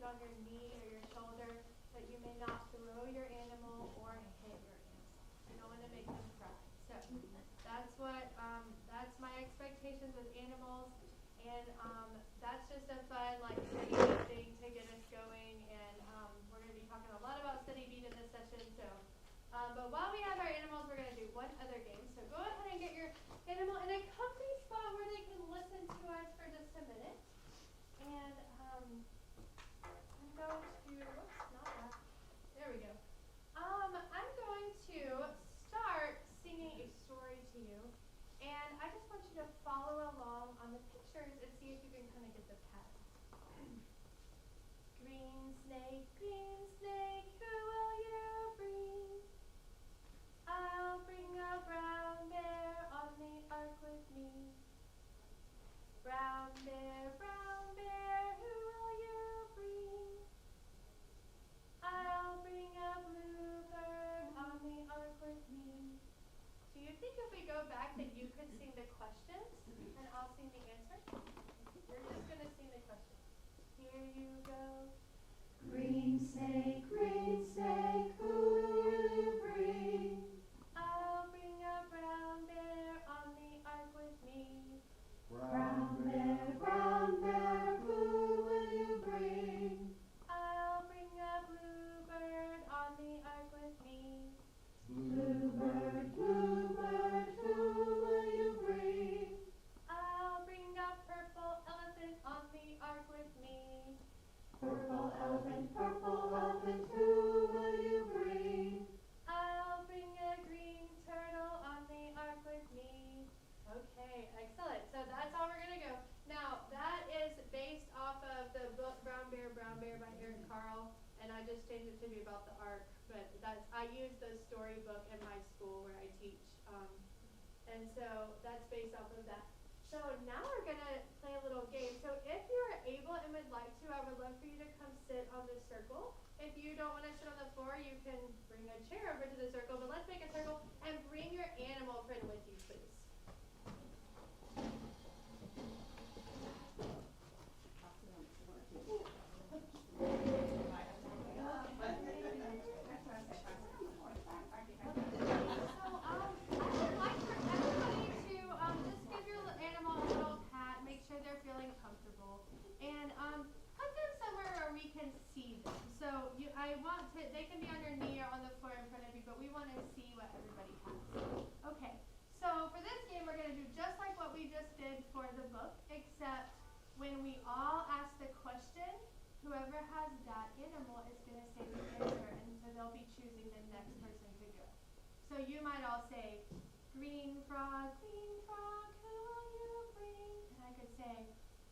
it on your knee or your shoulder, but you may not throw your animal or hit your animal. You don't want to make them cry. So that's my expectations with animals, and that's just a fun like steady beat thing to get us going. And we're going to be talking a lot about steady beat in this session. So, but while we have our animals, we're going to do one other game. So go ahead and get your animal in a comfy spot where they can listen to us for just a minute. And I'm going to, whoops, not that. There we go. I'm going to start singing a story to you, and I just want you to follow along on the pictures and see if you can kind of get the pattern. Green snake, who will you bring? I'll bring a brown bear on the ark with me. Brown bear, who will you bring? I'll bring a bluebird on the ark with me. Do you think if we go back that you could sing the questions and I'll sing the answer? We're just going to sing the questions. Here you go. Green snake, who will you bring? I'll bring a brown bear on the ark with me. Brown bear, who will you bring? I'll bring a bluebird on the ark with me. Bluebird, who will you bring? I'll bring a purple elephant on the ark with me. Purple elephant, who will you bring? I'll bring a green turtle on the ark with me. Okay, excellent. So that's how we're going to go. Now, that is based off of the book Brown Bear by Eric Carle, and I just changed it to be about the ark. But I use the storybook in my school where I teach, and so that's based off of that. So now we're going to play a little game. So if you're able and would like to, I would love for you to come sit on this circle. If you don't want to sit on the floor, you can bring a chair over to the circle, but let's make a circle and bring your animal friend with you, please. Feeling comfortable, and put them somewhere where we can see them. So they can be on your knee or on the floor in front of you, but we want to see what everybody has. Okay, so for this game, we're going to do just like what we just did for the book, except when we all ask the question, whoever has that animal is going to say the answer, and so they'll be choosing the next person to go. So you might all say, green frog, who will you bring? And I could say,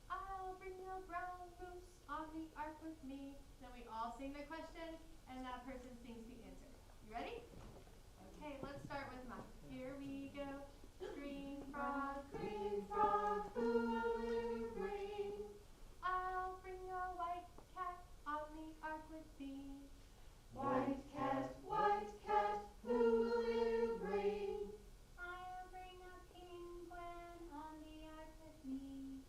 I'll bring a brown goose on the ark with me. Then we all sing the question, and that person sings the answer. You ready? Okay, let's start with mine. Here we go. Green frog, who will you bring? I'll bring a white cat on the ark with me. White cat, who will you bring? I'll bring a penguin on the ark with me.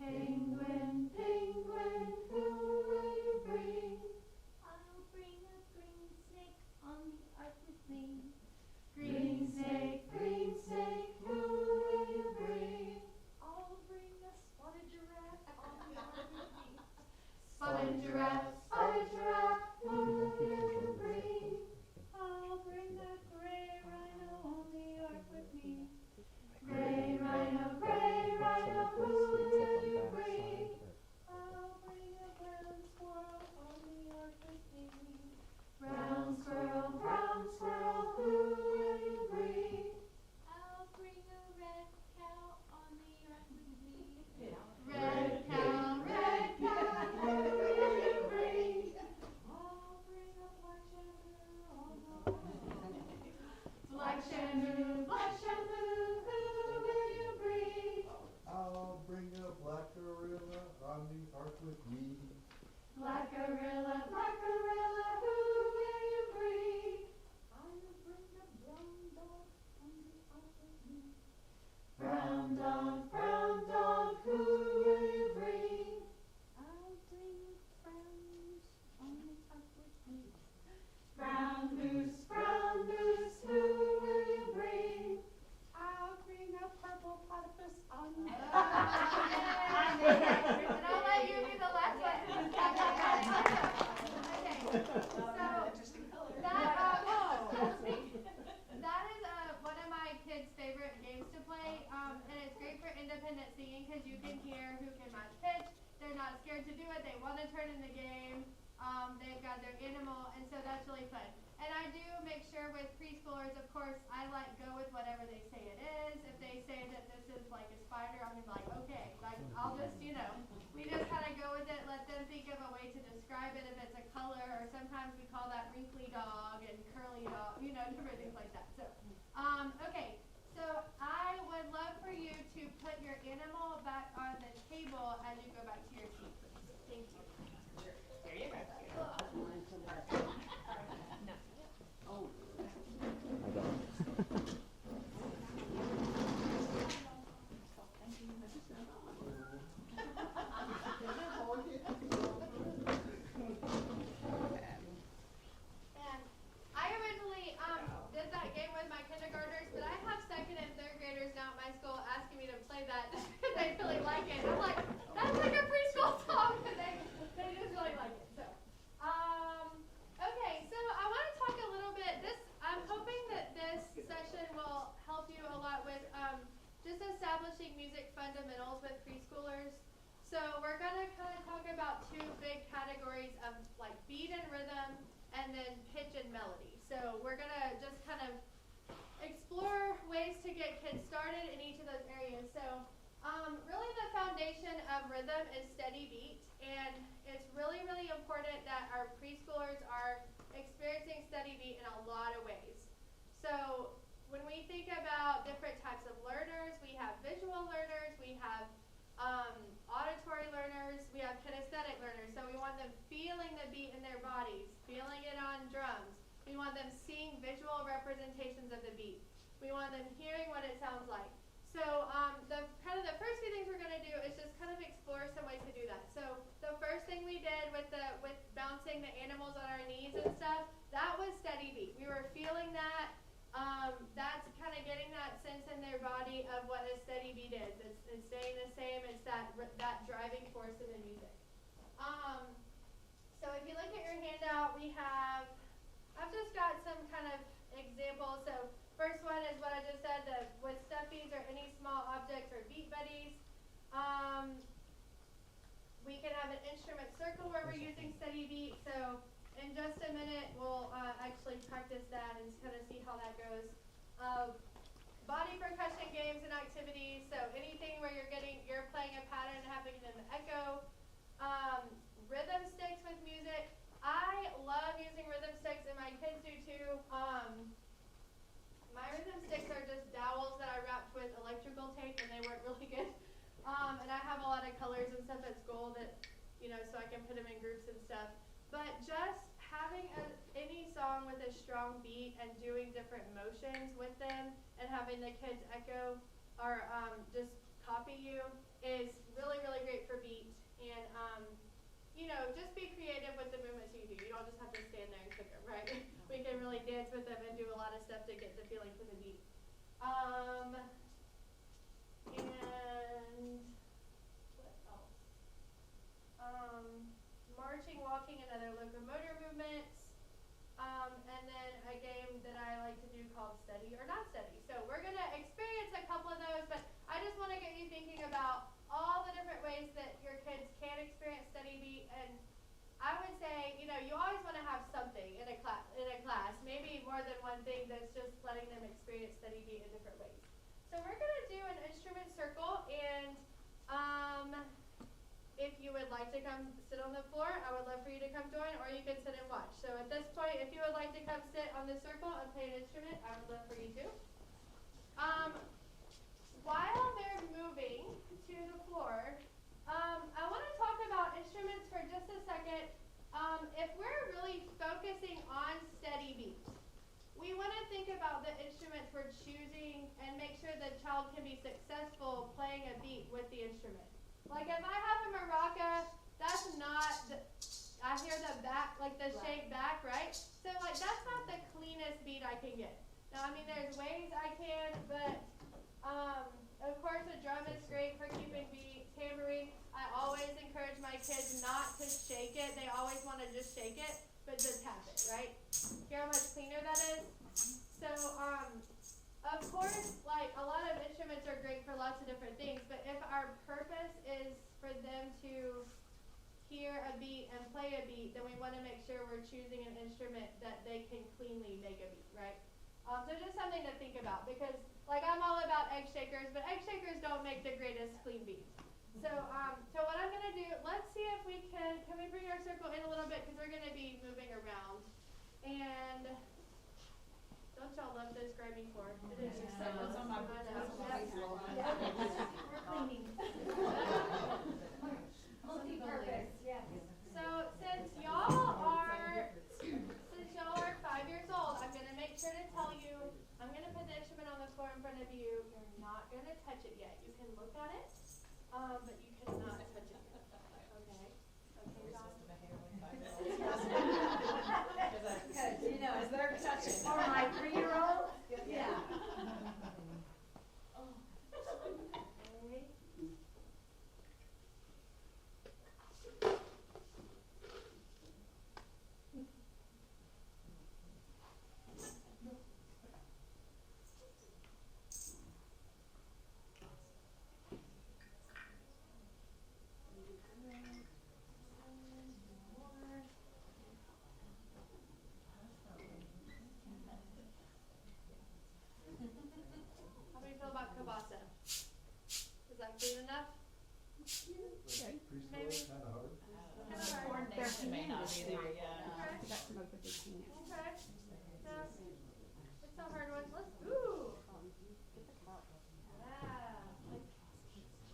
Penguin, who will you bring? I'll bring a green snake on the ark with me. Green snake, who will you bring? I'll bring a spotted giraffe on the ark with me. Spotted giraffe, who will you bring? I'll bring a gray rhino on the ark with me. Gray rhino, who will you bring? I'll bring a brown squirrel on the ark with me. Brown squirrel, who will you bring? I'll bring a red cow on the ark with me. Red cow, who will you bring? I'll bring a black shampoo on the ark with me. Black shampoo, who will you bring? I'll bring a black gorilla on the ark with me. Black gorilla, who will you bring? I'll bring a brown dog on the ark with me. Brown dog, who will you bring? I'll bring brown not scared to do it. They want to turn in the game. They've got their animal, and so that's really fun. And I do make sure with preschoolers, of course, I go with whatever they say it is. If they say that this is like a spider, I'm gonna be like, okay, like I'll just, we just kind of go with it, let them think of a way to describe it if it's a color, or sometimes we call that wrinkly dog and curly dog, different things like that. So, okay, so I would love for you to put your animal back on the table as you go back to your seat, please. Thank you. There you go. Oh. And I originally did that game with my kindergartners, but I have second and third graders now at my school asking me to play that because they really like it. I'm like, that's like a preschool song, but they just really like it. So, okay, so I want to talk a little bit. I'm hoping that this session will help you a lot with just establishing music fundamentals with preschoolers. So we're going to kind of talk about two big categories of like beat and rhythm, and then pitch and melody. So we're going to just kind of explore ways to get kids started in each of those areas. So really the foundation of rhythm is steady beat, and it's really, really important that our preschoolers are experiencing steady beat in a lot of ways. So when we think about different types of learners, we have visual learners, we have auditory learners, we have kinesthetic learners. So we want them feeling the beat in their bodies, feeling it on drums. We want them seeing visual representations of the beat. We want them hearing what it sounds like. So the first few things we're going to do is just kind of explore some ways to do that. So the first thing we did with bouncing the animals on our knees and stuff, that was steady beat. We were feeling that. That's kind of getting that sense in their body of what a steady beat is. It's staying the same. It's that driving force in the music. So if you look at your handout, I've just got some kind of examples. So first one is what I just said, with stuffies or any small objects or beat buddies. We can have an instrument circle where we're using steady beat. So in just a minute, we'll actually practice that and kind of see how that goes. Body percussion games and activities. So anything where you're playing a pattern and having an echo. Rhythm sticks with music. I love using rhythm sticks, and my kids do too. My rhythm sticks are just dowels that I wrapped with electrical tape, and they work really good. And I have a lot of colors and stuff at school that, so I can put them in groups and stuff. But just having any song with a strong beat and doing different motions with them and having the kids echo or just copy you is really, really great for beat. And, just be creative with the movements you do. You don't just have to stand there and kick them, right? We can really dance with them and do a lot of stuff to get the feeling for the beat. And what else? Marching, walking, and other locomotor movements. And then a game that I like to do called Steady or Not Steady. So we're going to experience a couple of those, but I just want to get you thinking about all the different ways that your kids can experience steady beat. And I would say, you always want to have something in a class, maybe more than one thing that's just letting them experience steady beat in different ways. So we're going to do an instrument circle, and if you would like to come sit on the floor, I would love for you to come join, or you can sit and watch. So at this point, if you would like to come sit on the circle and play an instrument, I would love for you to. While they're moving to the floor, I want to talk about instruments for just a second. If we're really focusing on steady beat, we want to think about the instruments we're choosing and make sure the child can be successful playing a beat with the instrument. Like if I have a maraca, that's not, I hear the back, like the shape back, right? So like that's not the cleanest beat I can get. Now, there's ways I can, but of course a drum is great for keeping beat. Tambourine, I always encourage my kids not to shake it. They always want to just shake it, but just tap it, right? Hear how much cleaner that is? So, of course, like a lot of instruments are great for lots of different things, but if our purpose is for them to hear a beat and play a beat, then we want to make sure we're choosing an instrument that they can cleanly make a beat, right? So just something to think about, because like I'm all about egg shakers, but egg shakers don't make the greatest clean beats. So what I'm gonna do, let's see if we can we bring our circle in a little bit, because we're gonna be moving around. And don't y'all love this grimy floor? It is just so It's on my We're cleaning. Multi-purpose, yes. So since y'all are 5 years old, I'm gonna make sure to tell you, I'm gonna put the instrument on the floor in front of you. You're not gonna touch it yet. You can look at it, but you cannot touch it yet. Okay? Okay, John? Because, you know, As they're touching. or my 3-year-old, yeah. Okay. How do you feel about kielbasa? Is that clean enough? Preschool, Maybe. kind of hard. Kinda hard. Coordination may not be there yet. Okay. That's some of the big things. Okay. Yeah. It's a hard one. Let's. Ooh. Yeah.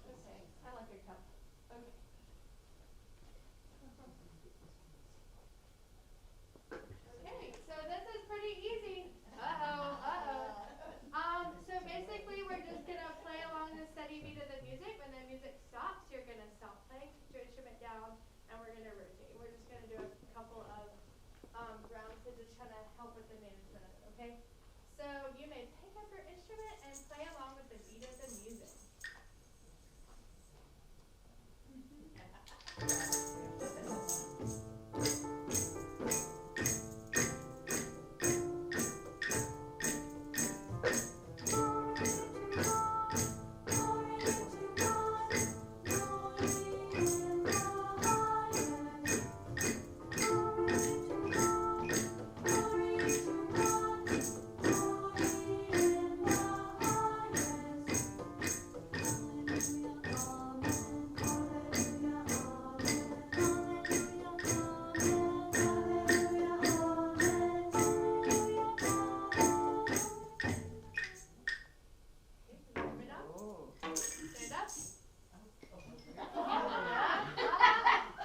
Okay. I like your cup. Okay. Okay. So this is pretty easy. So basically we're just gonna play along the steady beat of the music. When the music stops, you're gonna stop playing, put your instrument down, and we're gonna rotate. We're just gonna do a couple of rounds to just kind of help with the management of it, okay? So you may pick up your instrument and play along with the beat of the music. Stand up.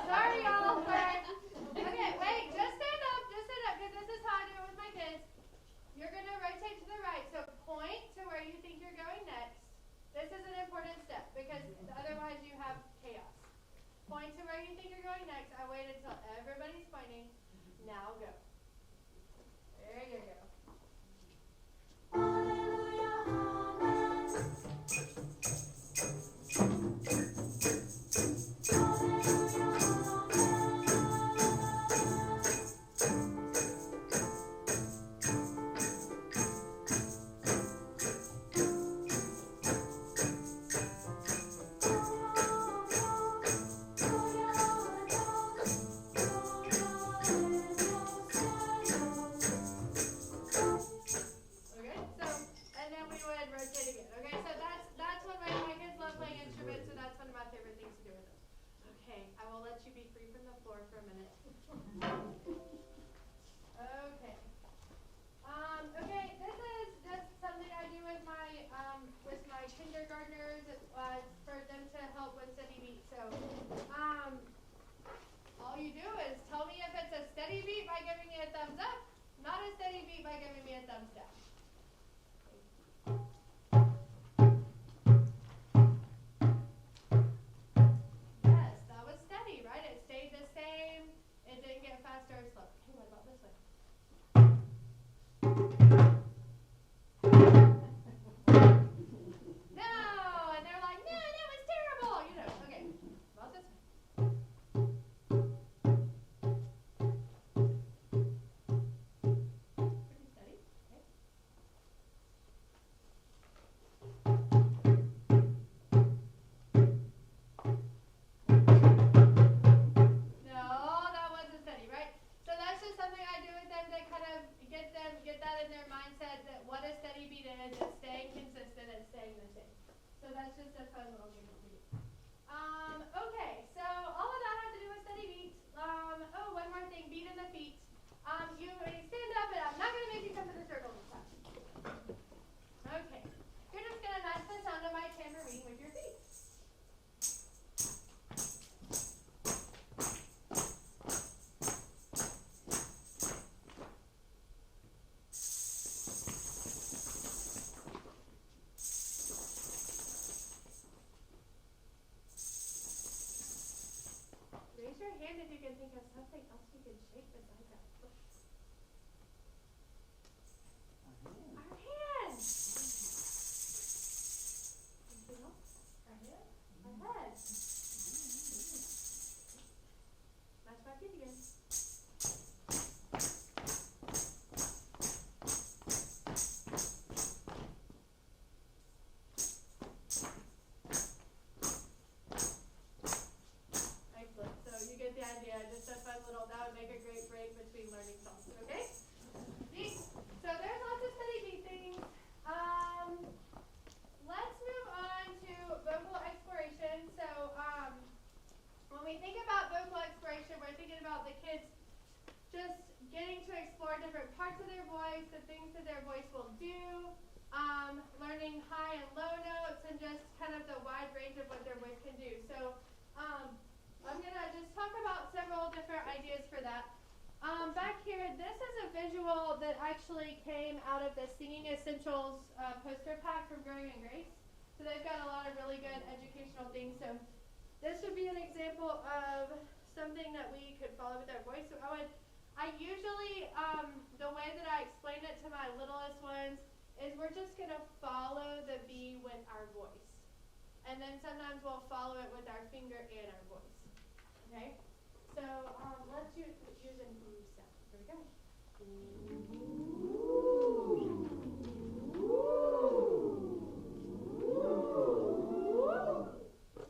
Sorry, y'all. Sorry. Okay, wait. Just stand up. Because this is how I do it with my kids. You're going to rotate to the right. So point to where you think you're going next. This is an important step, because otherwise you have chaos. Point to where you think you're going next. I wait until everybody's pointing. Now go. There you go. Okay, so, and then we would rotate again. Okay, so that's one way my kids love playing instruments, so that's one of my favorite things to do with them. Okay, I will let you be free from the floor for a minute. Okay. Okay, this is just something I do with my kindergartners, for them to help with steady beat. So, all you do is tell me if it's a steady beat by giving me a thumbs up, not a steady beat by giving me a thumbs down. Yes, that was steady, right? It stayed the same. It didn't get faster or slower. Okay, what about this one? No, and they're like, no, that was terrible. You know, okay. What about this one? Pretty steady. Okay. hand if you can think of something else you can shake besides our foot. Our hands. Anything else? Our hands? Our heads. Smash my feet again. Excellent. So you get the idea. Just a fun little, that would make a great break between learning songs. Okay? Neat. So there's lots of study bee things. Let's move on to vocal exploration. So when we think about vocal exploration, we're thinking about the kids just getting to explore different parts of their voice, the things that their voice will do, learning high and low notes, and just kind of the wide range of what their voice can do. So I'm going to just talk about several different ideas for that. Back here, this is a visual that actually came out of the Singing Essentials poster pack from Growing in Grace. So they've got a lot of really good educational things. So this would be an example of something that we could follow with our voice. So I usually, the way that I explain it to my littlest ones is we're just going to follow the bee with our voice. And then sometimes we'll follow it with our finger and our voice. Okay? So let's use an ooh sound. Here we go.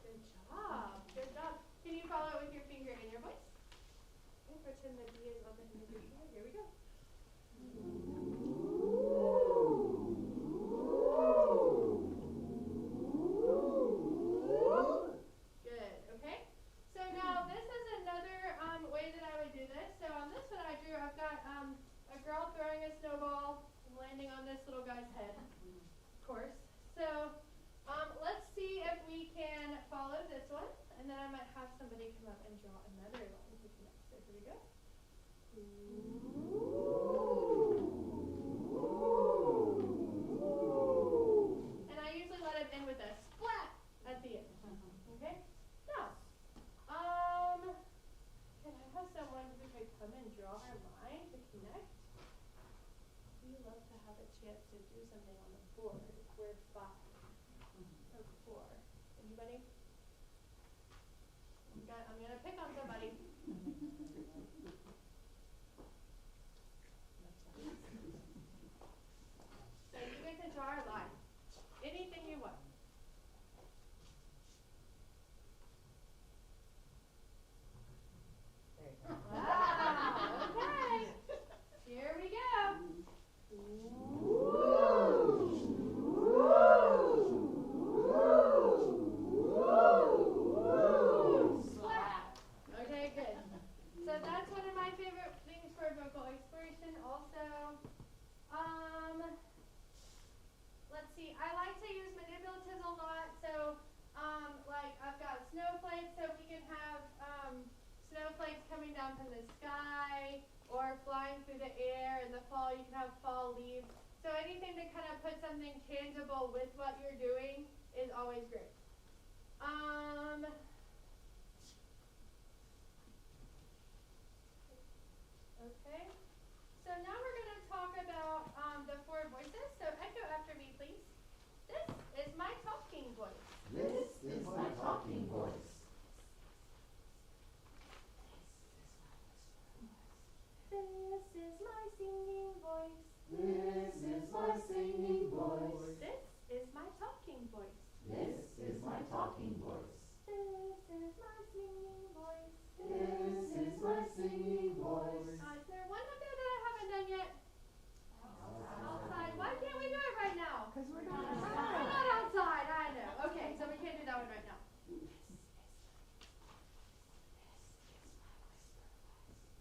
Good job. Good job. Can you follow it with your finger and your voice? Okay, pretend the bee is on the end of your ear. Here we go. Good. Okay. So now this is another way that I would do this. So on this one I drew, I've got a girl throwing a snowball and landing on this little guy's head, of course. So let's see if we can follow this one, and then I might have somebody come up and draw another line to connect. So here we go. And I usually let it end with a splat at the end. Okay? Now, can I have someone who could come and draw our line to connect? We love to have a chance to do something on the board. We're 5 or 4. Anybody? I'm gonna pick on somebody. So you get to draw a line. Anything you want. Wow, okay. Here we go. Slap. Okay, good. So that's one of my favorite things for vocal exploration. Also, let's see. I like to use manipulatives a lot. So, like I've got snowflakes, so we can have snowflakes coming down from the sky or flying through the air. In the fall, you can have fall leaves. So anything to kind of put something tangible with what you're doing is always great. Okay. So now we're going to talk about the 4 voices. So echo after me, please. This is my talking voice. This is my talking voice. This is my singing voice. This is my singing voice. This is my talking voice. This is my talking voice. This is my singing voice. This is my singing voice. Is there one up there that I haven't done yet? Outside. Why can't we do it right now? Because we're not We're outside. not outside, I know. Okay, so we can't do that one right now.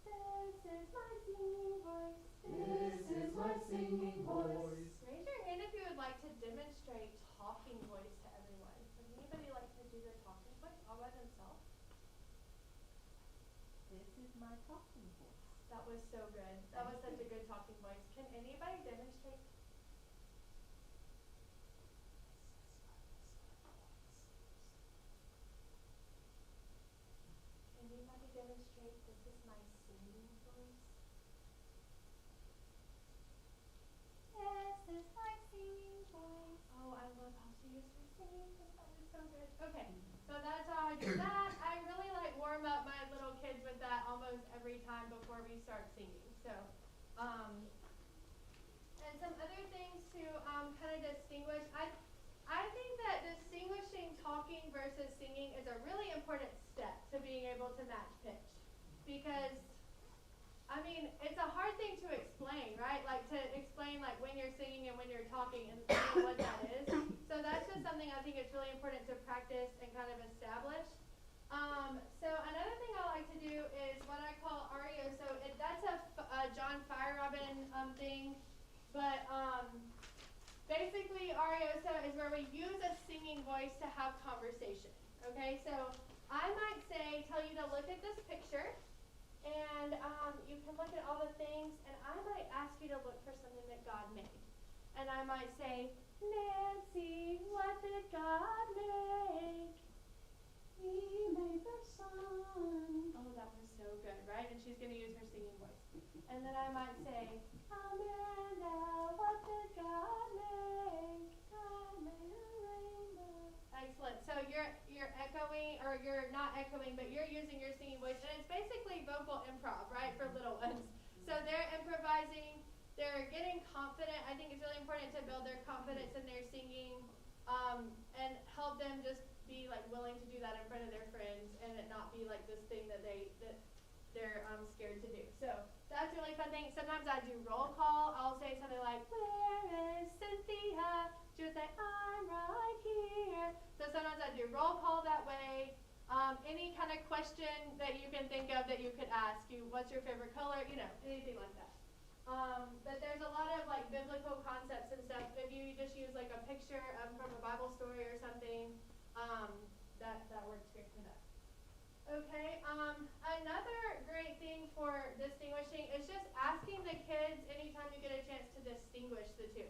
This is my singing voice. This is my singing voice. Raise your hand if you would like to demonstrate talking voice to everyone. Would anybody like to do their talking voice all by themselves? This is my talking voice. That was so good. That was such a good talking voice. Can anybody demonstrate? Anybody demonstrate? this is my singing voice. This is my singing voice. Oh, I love how she is her singing. That is so good. Okay, so that's how I do that. I really like warm up my little kids with that almost every time before we start singing. So, and some other things to kind of distinguish. I think that distinguishing talking versus singing is a really important step to being able to match pitch, because I mean, it's a hard thing to explain, right? Like to explain like when you're singing and when you're talking and what that is. So that's just something I think it's really important to practice and kind of establish. So another thing I like to do is what I call REO. So that's a John Feyerabend thing, but basically REO is where we use a singing voice to have conversation. Okay, so I might tell you to look at this picture. And you can look at all the things, and I might ask you to look for something that God made. And I might say, Nancy, what did God make? He made the sun. Oh, that was so good, right? And she's going to use her singing voice. And then I might say, Amanda, what did God make? God made a rainbow. Excellent. So you're echoing, or you're not echoing, but you're using your singing voice. And it's basically vocal improv, right, for little ones. So they're improvising. They're getting confident. I think it's really important to build their confidence in their singing, and help them just be like willing to do that in front of their friends, and it not be like this thing that they're scared to do. So that's a really fun thing. Sometimes I do roll call. I'll say something like, where is Cynthia? She would say, I'm right here. So sometimes I do roll call that way. Any kind of question that you can think of that you could ask you, what's your favorite color? You know, anything like that. But there's a lot of like biblical concepts and stuff. If you just use like a picture from a Bible story or something, that works great for that. Okay, another great thing for distinguishing is just asking the kids anytime you get a chance to distinguish the two.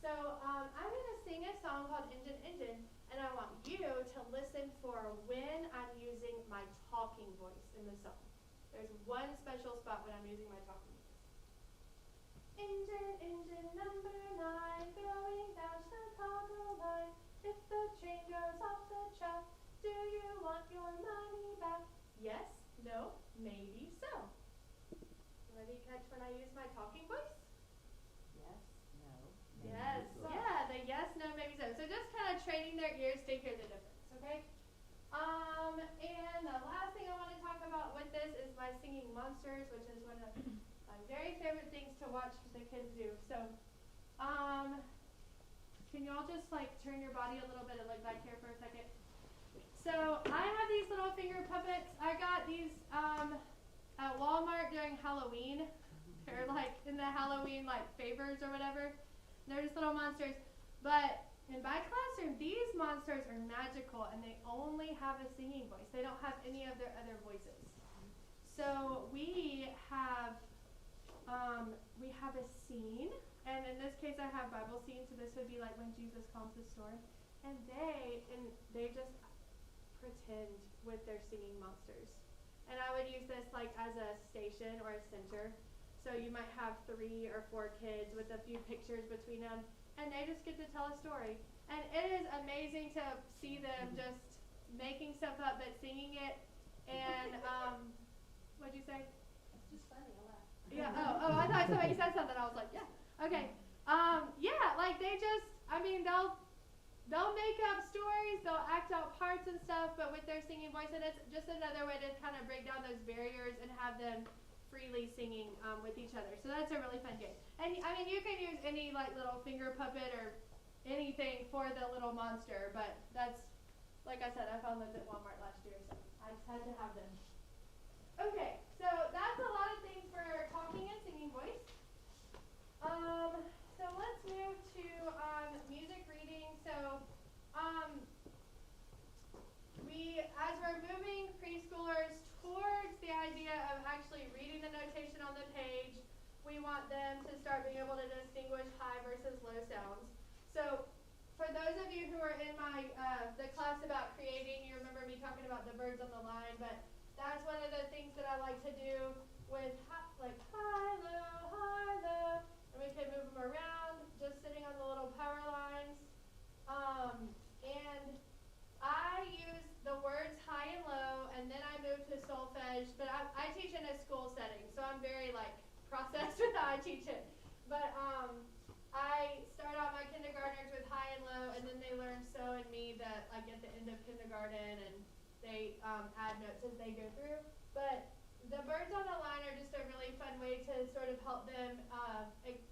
So I'm going to sing a song called Engine, Engine, and I want you to listen for when I'm using my talking voice in the song. There's one special spot when I'm using my talking voice. Engine, engine number 9, going down Chicago line. If the train goes off the track, do you want your money back? Yes, no, maybe so. Ready to catch when I use my talking voice? Yes, no. Yes, yeah, the yes, no, maybe so. So just kind of training their ears to hear the difference, okay? And the last thing I want to talk about with this is my singing monsters, which is one of my very favorite things to watch the kids do. So, can you all just like turn your body a little bit and look back here for a second? So I have these little finger puppets. I got these at Walmart during Halloween. They're like in the Halloween like favors or whatever. They're just little monsters. But in my classroom, these monsters are magical and they only have a singing voice. They don't have any of their other voices. So we have a scene, and in this case I have Bible scene, so this would be like when Jesus calms the storm. And they just pretend with their singing monsters. And I would use this like as a station or a center. So you might have 3 or 4 kids with a few pictures between them, and they just get to tell a story. And it is amazing to see them just making stuff up but singing it. And what'd you say? It's just funny, I laugh. Yeah, oh, I thought somebody said something. I was like, yeah. Okay. Yeah, like they'll make up stories, they'll act out parts and stuff, but with their singing voice, and it's just another way to kind of break down those barriers and have them freely singing with each other. So that's a really fun game. And I mean, you can use any like little finger puppet or anything for the little monster, but that's, like I said, I found those at Walmart last year, so I just had to have them. Okay, so that's a lot of things for talking and singing voice. So let's move to music reading. So as we're moving preschoolers towards the idea of actually reading the notation on the page, we want them to start being able to distinguish high versus low sounds. So for those of you who are in my the class about creating, you remember me talking about the birds on the line, but that's one of the things that I like like to do with like high, low, and we can move them around just sitting on the little power lines. And I use the words high and low, and then I move to solfege, but I teach in a school setting, so I'm very like processed with how I teach it. But I start out my kindergartners with high and low, and then they learn so and me that like at the end of kindergarten, and they add notes as they go through. But the birds on the line are just a really fun way to sort of help them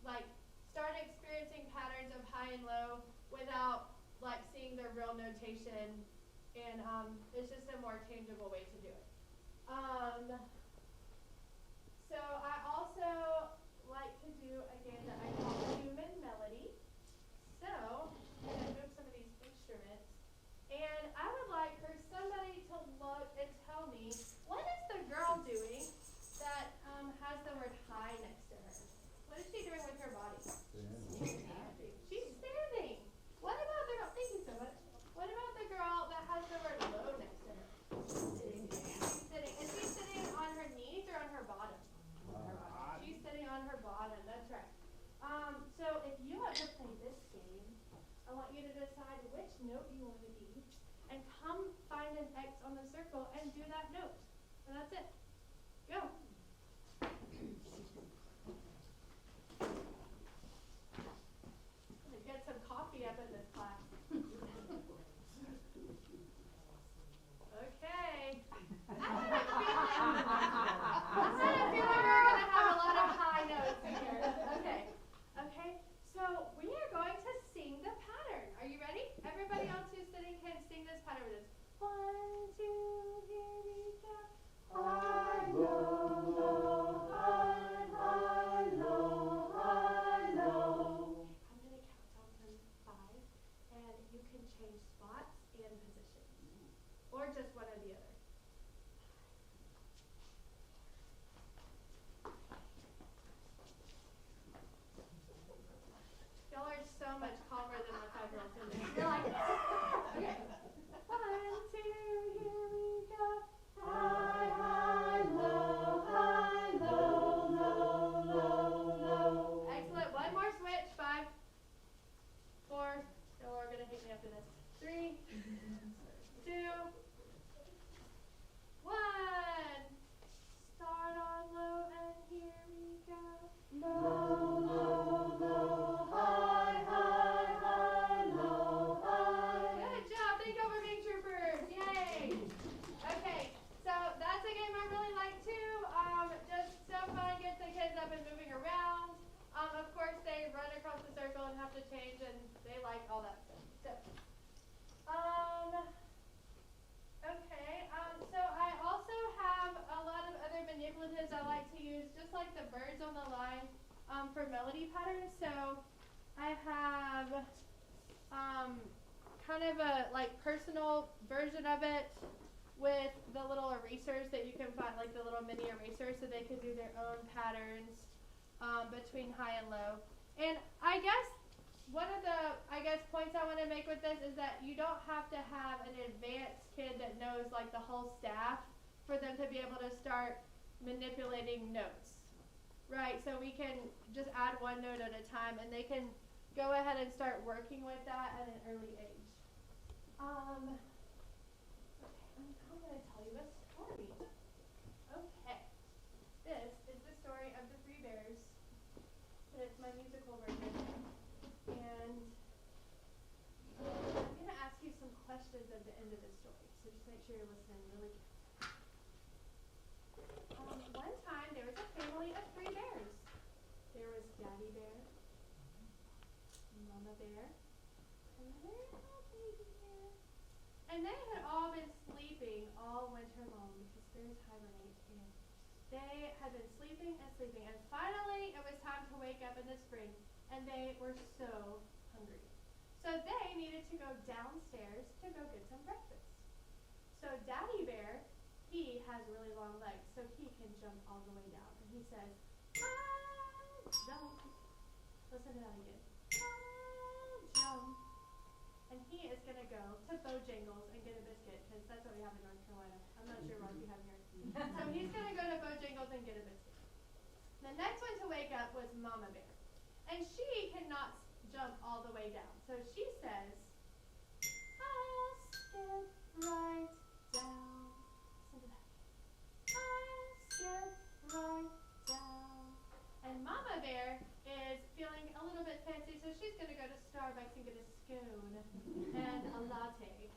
like start experiencing patterns of high and low without like seeing their real notation, and it's just a more tangible way to do it. So I also like to do a game that I call human melody. So I'm going to move some of these instruments, and I would like for somebody to look and tell me, what is the girl doing that has the word high next to her? What is she doing with her body? Standing. She's standing. What about the girl? Thank you so much. What about the girl that has the word low next to her? Sitting. She's sitting. Is she sitting on her knees or on her bottom? She's sitting on her bottom. That's right. So if you want to play this game, I want you to decide which note you want to be, and come find an X on the circle and do that note. And that's it. Go. Get some coffee up in this class. Okay. I had a feeling we were going to have a lot of high notes here. Okay. Okay. So we are going to sing the pattern. Are you ready? Everybody else who's sitting can sing this pattern with us. 1, 2, here we go. High, low, low, high, low, high, low. I'm going to count down from 5, and you can change spots and positions, or just one or the other. Y'all are so much calmer than the 5-year-olds in there. You're like, okay. 1, 2, here we go. High, high, low, low, low, low. Excellent. One more switch. 5, 4. Y'all are gonna hate me after this. 3, 2, 1. Start on low, and here we go. Low, low, low, high, high, high, low, high. Good job. Thank you for being troopers. Yay. Okay, so that's a game I really like too. Just so fun, gets the kids up and moving around. Of course, they run across the circle and have to change, and they like all that stuff. So I also have a lot of other manipulatives I like to use, just like the birds on the line, for melody patterns. So I have kind of a like personal version of it with the little erasers that you can find, like the little mini erasers, so they can do their own patterns between high and low. And I guess one of the points I want to make with this is that you don't have to have an advanced kid that knows like the whole staff for them to be able to start manipulating notes, right? So we can just add one note at a time, and they can go ahead and start working with that at an early age. Okay, I'm going to tell you a story. Okay, this is the story of the 3 bears, and it's my musical version. And I'm going to ask you some questions at the end of the story, so just make sure you're listening really carefully. One time, there was a family of 3 bears. There was Daddy Bear, Mama Bear, and the little baby bear. And they had all been sleeping all winter long because bears hibernate, and they had been sleeping, and finally it was time to wake up in the spring, and they were so hungry. So they needed to go downstairs to go get some breakfast. So Daddy Bear, he has really long legs, so he can jump all the way down. And he says, I'll jump. Listen to that again. I'll jump. And he is going to go to Bojangles and get a biscuit, because that's what we have in North Carolina. I'm not sure what we have here. So he's going to go to Bojangles and get a biscuit. The next one to wake up was Mama Bear. And she cannot jump all the way down. So she says, I'll skip right down. Listen to that. I'll skip right down. And Mama Bear is feeling a little bit fancy, so she's going to go to Starbucks and get a scone and a latte.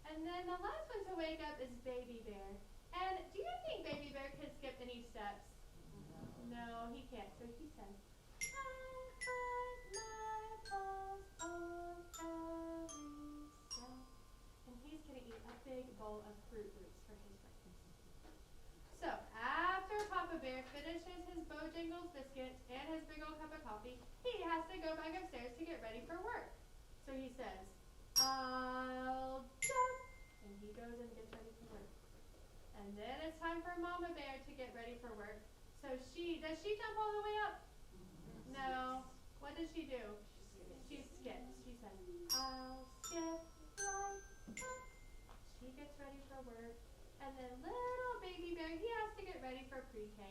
And then the last one to wake up is Baby Bear. And do you think Baby Bear can skip any steps? No, he can't. So he says, I put my paws on every step. And he's going to eat a big bowl of Fruit Loops for his breakfast. So after Papa Bear finishes his Bojangles biscuits and his big old cup of coffee, he has to go back upstairs to get ready for work. So he says, I'll jump. And he goes and gets ready for work. And then it's time for Mama Bear to get ready for work. So does she jump all the way up? No. What does she do? She skips. She says, I'll skip right up. She gets ready for work. And then little Baby Bear, he has to get ready for pre-K.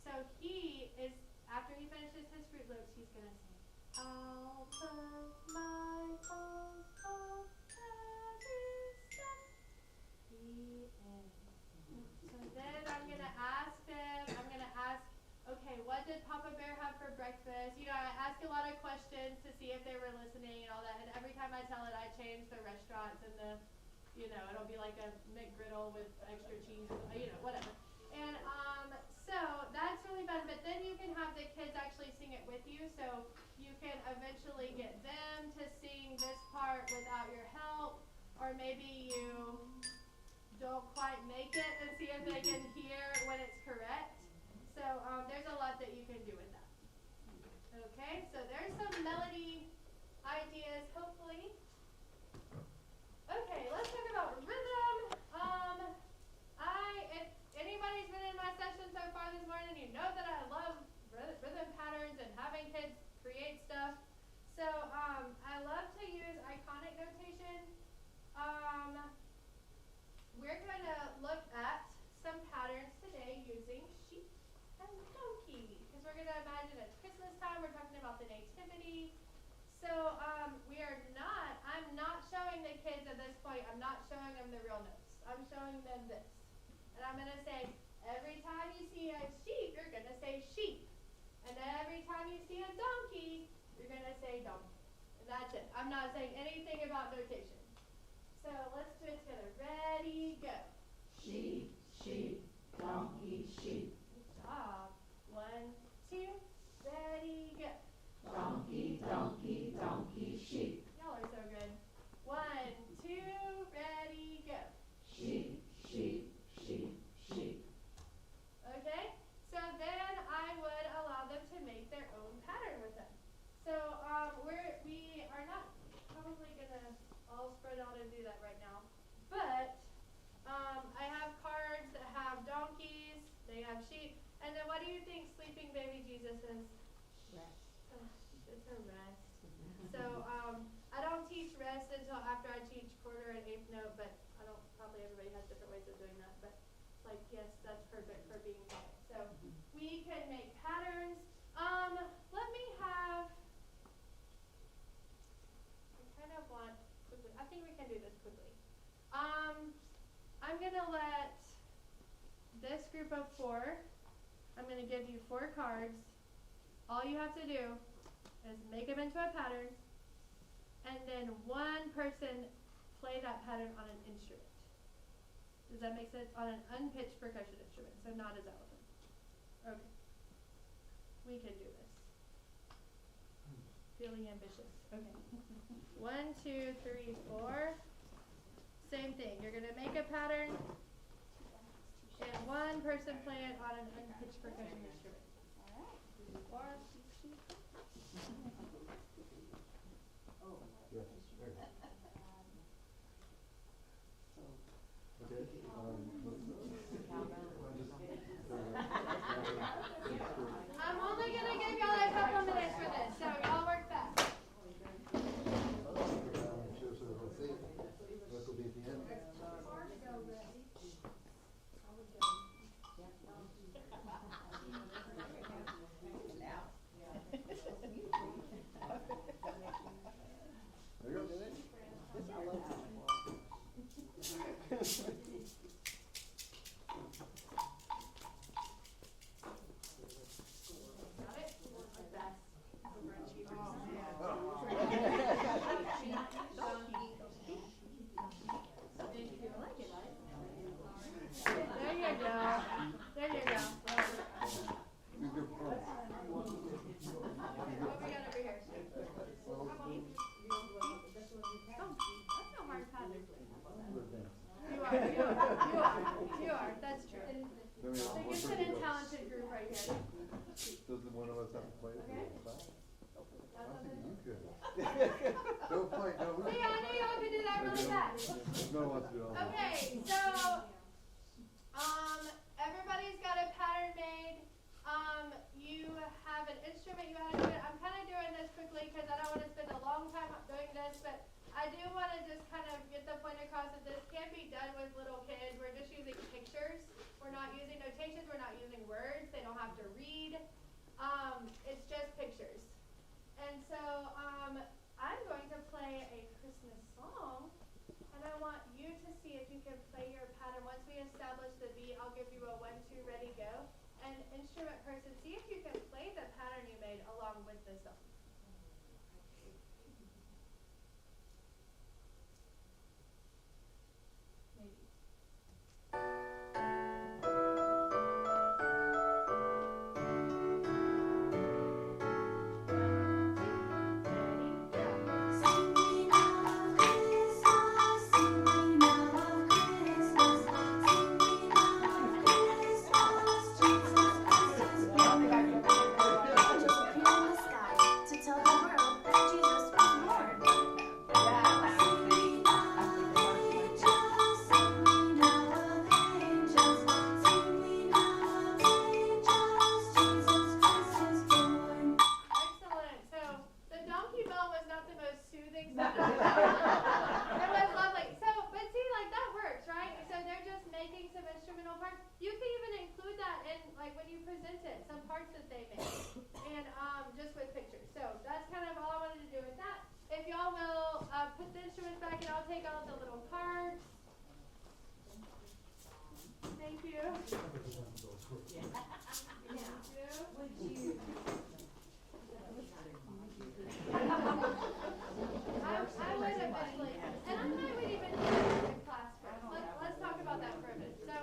So he is, after he finishes his Fruit Loops, he's going to say, I'll put my paws on every step. He is. So then I'm going to ask them, okay, what did Papa Bear have for breakfast? You know, I ask a lot of questions to see if they were listening and all that. And every time I tell it, I change the restaurants and it'll be like a McGriddle with extra cheese, whatever. And so that's really fun. But then you can have the kids actually sing it with you. So you can eventually get them to sing this part without your help. Or maybe you don't quite make it and see if they can hear when it's correct. So there's a lot that you can do with that. Okay, so there's some melody ideas, hopefully. Okay, let's talk about rhythm. If anybody's been in my session so far this morning, you know that I love rhythm patterns and having kids create stuff. So I love to use iconic notation. We're going to look at some patterns today using sheep and donkey, because we're going to imagine it's Christmas time. We're talking about the nativity. So I'm not showing the kids at this point, I'm not showing them the real notes. I'm showing them this. And I'm going to say, every time you see a sheep, you're going to say sheep. And every time you see a donkey, you're going to say donkey. And that's it. I'm not saying anything about notation. So let's do it together. Ready, go. Sheep, sheep, donkey, sheep. Good job. 1, 2, ready, go. Donkey, donkey, donkey, sheep. Y'all are so good. 1, 2, ready, go. Sheep, sheep, sheep, sheep. Okay? So then I would allow them to make their own pattern with them. So we are not probably going to all spread out and do that right now. But I have cards that have donkeys, they have sheep, and then what do you think sleeping baby Jesus is? Rest. It's a rest. So I don't teach rest until after I teach quarter and eighth note, but probably everybody has different ways of doing that. But yes, that's perfect for being quiet. So we can make patterns. I think we can do this quickly. I'm going to let this group of 4, I'm going to give you 4 cards. All you have to do is make them into a pattern, and then one person play that pattern on an instrument. Does that make sense? On an unpitched percussion instrument, so not a xylophone. Okay. We can do this. Feeling ambitious. Okay. 1, 2, 3, 4. Same thing. You're going to make a pattern, and one person play it on an unpitched percussion instrument. Or Yes, there. Okay, I'm only going to give y'all a couple minutes for this, so y'all work fast. That will be at the end. Got it? There you go. There you go. What we got over here? That's no hard pattern. You are. That's true. So you're such a talented group right here. Does one of us have to play it? Okay. Class? I That's think something. you could. Don't play, no. See, I knew y'all could do that really fast. No one wants to do all that. Okay, so everybody's got a pattern made. You have an instrument you know how to do it. I'm kind of doing this quickly because I don't want to spend a long time doing this, but I do want to just kind of get the point across that this can be done with little kids. We're just using pictures. We're not using notations. We're not using words. They don't have to read. It's just pictures. And so I'm going to play a Christmas song, and I want you to see if you can play your pattern. Once we establish the beat, I'll give you a 1, 2, ready, go. And instrument person, see if you can play the pattern you made along with the song. Maybe. Excellent. So the donkey bell was not the most soothing sound. It was lovely. So, but see, like that works, right? So they're just making some instrumental parts. You can even include that in, like, when you present it, some parts that they made, and just with pictures. So that's kind of all I wanted to do with that. If y'all will put the instruments back, and I'll take out the little cards. Thank you. Thank you. I would eventually, and I would even do it in class first. Let's talk about that for a minute. So,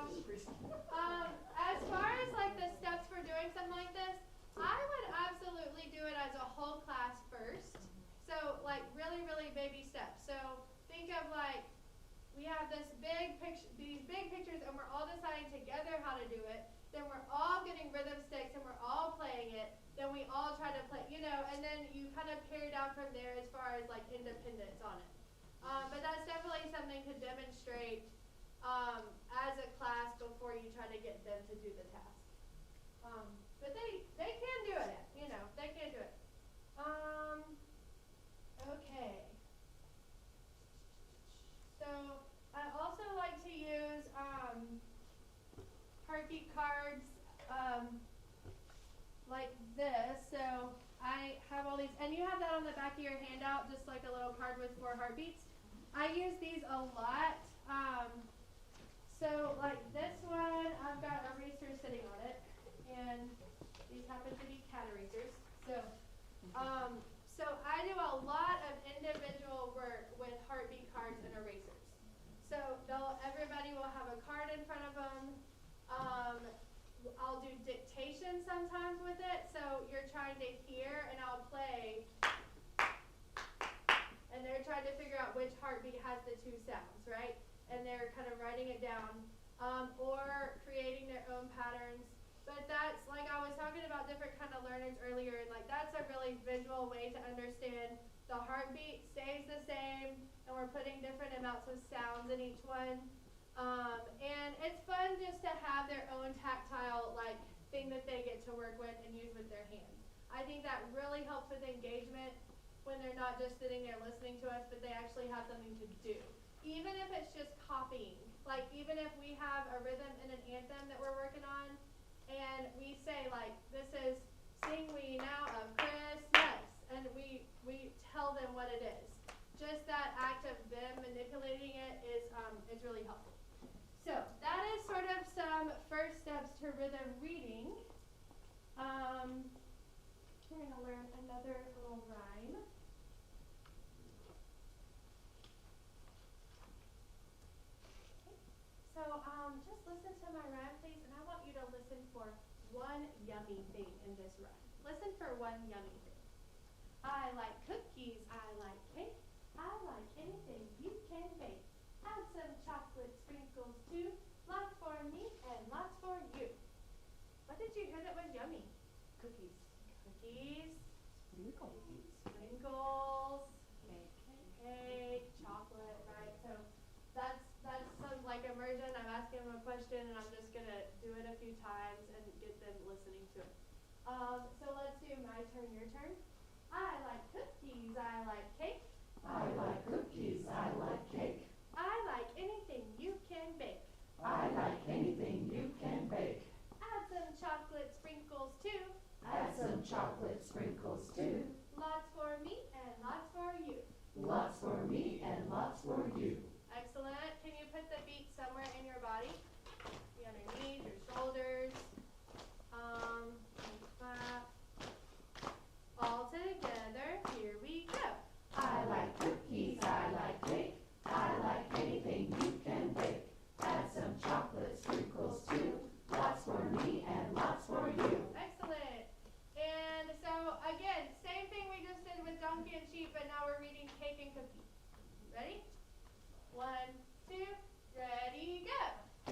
as far as like the steps for doing something like this, I would absolutely do it as a whole class first. So, like really, really baby steps. So, think of like we have this big picture, these big pictures, and we're all deciding together how to do it. Then we're all getting rhythm sticks, and we're all playing it. Then we all try to play, and then you kind of carry down from there as far as like independence on it. But that's definitely something to demonstrate as a class before you try to get them to do the task. But they can do it, they can do it. Okay. So I also like to use heartbeat cards like this. So I have all these, and you have that on the back of your handout, just like a little card with 4 heartbeats. I use these a lot. So like this one, I've got erasers sitting on it, and these happen to be cat erasers. So I do a lot of individual work with heartbeat cards and erasers. So everybody will have a card in front of them. I'll do dictation sometimes with it. So you're trying to hear, and I'll play, and they're trying to figure out which heartbeat has the 2 sounds, right? And they're kind of writing it down, or creating their own patterns. But that's, like I was talking about different kind of learners earlier, and like that's a really visual way to understand the heartbeat stays the same, and we're putting different amounts of sounds in each one. And it's fun just to have their own tactile like thing that they get to work with and use with their hands. I think that really helps with engagement when they're not just sitting there listening to us, but they actually have something to do. Even if it's just copying, like even if we have a rhythm and an anthem that we're working on, and we say like, this is Sing We Now of Christmas, and we tell them what it is. just that act of them manipulating it is really helpful. So that is sort of some first steps to rhythm reading. We're going to learn another little rhyme. So just listen to my rhyme, please, and I want you to listen for one yummy thing in this rhyme. Listen for one yummy thing. I like cookies, I like cake, I like anything you can bake. Add some chocolate sprinkles too, lots for me and lots for you. What did you hear that was yummy? Cookies. Cookies, Sprinkles. sprinkles, cake, chocolate, right? So that's some like immersion. I'm asking them a question and I'm just gonna do it a few times and get them listening to it. So let's do my turn, your turn. I like cookies, I like cake. I like cookies, I like cake. I like anything you can bake. I like anything you can bake. Add some chocolate sprinkles too. Add some chocolate sprinkles too. Lots for me and lots for you. Lots for me and lots for you. Excellent. Can you put the beat somewhere in your body? Be underneath your shoulders. Clap. All together. Here we go. I like cookies, I like cake. I like anything you can bake. Add some chocolate sprinkles too. Lots for me and lots for you. Excellent. And so again, same thing we just did with donkey and sheep, but now we're reading cake and cookie. Ready? 1, 2, ready, go.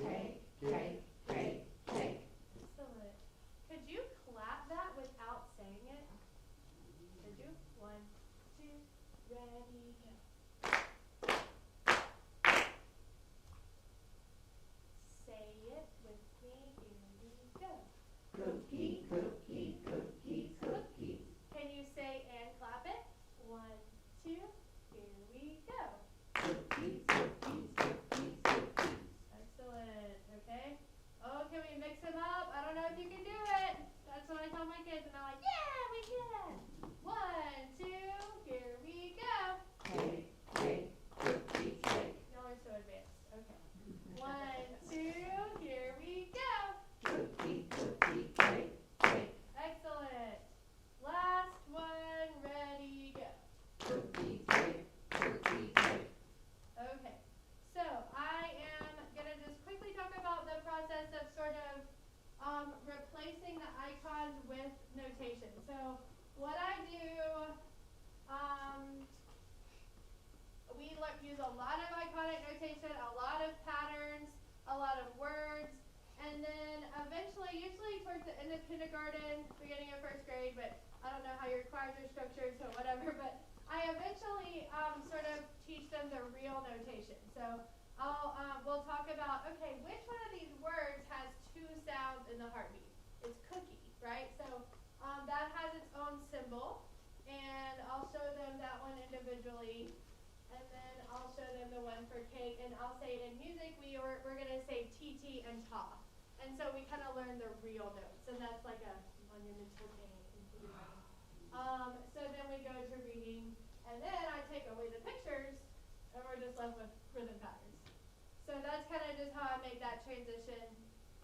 Cake, cake, cake, cake. Excellent. Could you clap that without saying it? Could you? 1, 2, ready, go. Say it with me, here we go. Cookie, cookie, cookie, cookie. Can you say and clap it? 1, 2, here we go. Cookies, cookies, cookies, cookies. Excellent. Okay. Oh, can we mix them up? I don't know if you can do it. That's what I tell my kids, and they're like, yeah, we can. 1, 2, here we go. Cake, cake, cookie, cake. Y'all are so advanced. Okay. 1, 2, here we go. Cookie, cookie, cake, cake. Excellent. Last one, ready, go. Cookie, cake, cookie, cake. Okay. So I am gonna just quickly talk about the process of sort of replacing the icons with notation. So what I do, we use a lot of iconic notation, a lot of patterns, a lot of words, and then eventually, usually towards the end of kindergarten, beginning of first grade, but I don't know how your choirs are structured, so whatever, but I eventually sort of teach them the real notation. So we'll talk about, okay, which one of these words has 2 sounds in the heartbeat? It's cookie, right? So that has its own symbol, and I'll show them that one individually, and then I'll show them the one for cake, and I'll say in music we're going to say TT and ta. And so we kind of learn the real notes, and that's like a monumental thing. So then we go to reading, and then I take away the pictures, and we're just left with rhythm patterns. So that's kind of just how I make that transition.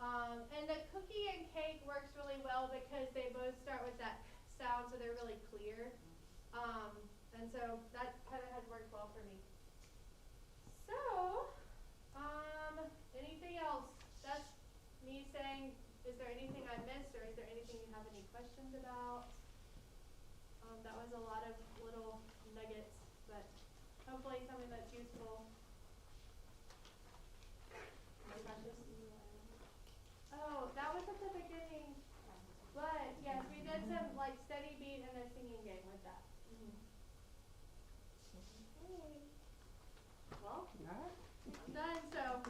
And the cookie and cake works really well because they both start with that sound, so they're really clear. And so that kind of has worked well for me. So, anything else? That's me saying, is there anything I missed, or is there anything you have any questions about? That was a lot of little nuggets, but hopefully something that's useful. No questions? Oh, that was at the beginning. But yes, we did some like steady beat and a singing game with that. Okay. Well, I'm done. So